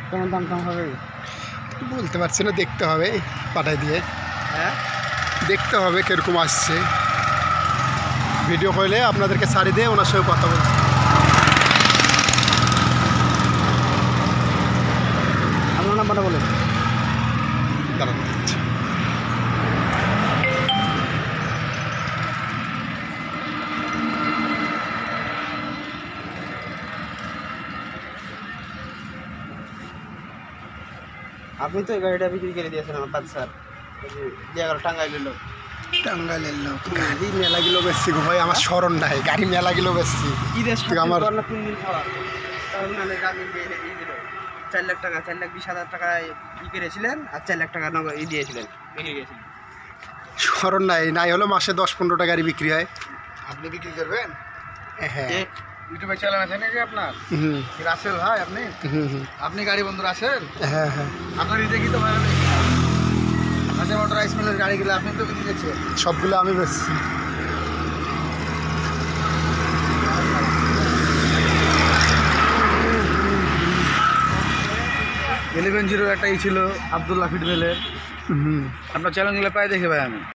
কেমন দাম টাম হবে? বলতে পারছি না, দেখতে হবে পাঠাই দিয়ে। হ্যাঁ, দেখতে হবে কীরকম আসছে। ভিডিও করলে আপনাদেরকে ছাড়ি দিয়ে ওনার সঙ্গে কথা বলছি। আপনার নাম্বারটা বলেন। দাঁড়ান দিচ্ছি। আপনি তো এই গাড়িটা বিক্রি করে দিয়েছেন আমার বাচ্চার, যে এগারো টাঙ্গাইলের লোক। টাঙ্গাইলের লোক গাড়ি মেলা গেলেও বেশি গো ভাই, আমার স্মরণ নাই। গাড়ি মেলা গেলেও বেশি। ঈদের আমার 3 দিন খাওয়া তখন মানে গাড়ি দিল 4 লাখ টাকা, 4,20,000 টাকা ই করেছিলেন, আর 4 লাখ টাকা নগদ ই দিয়েছিলেন, বিক্রি গিয়েছিলেন। স্মরণ নাই। নাই হলো মাসে 10-15টা গাড়ি বিক্রি হয়। আপনি বিক্রি করবেন? হ্যাঁ। ইউটিউবে চ্যানেল আছে নাকি আপনার? হুম রাসেল ভাই আপনি? হুম হুম। আপনি গাড়ি বন্ধু রাসেল? হ্যাঁ হ্যাঁ, আপনার দেখি তো ভাই আচ্ছা, মোটর রাইস মিলের গাড়িগুলো আপনি তো বিক্রি করছেন। সবগুলো আমি বেচছি। 11-0 একটা ই ছিল আব্দুল্লাহ ফিটবেলের। হুম। আপনার চ্যানেলগুলো পাই দেখে ভাই আমি।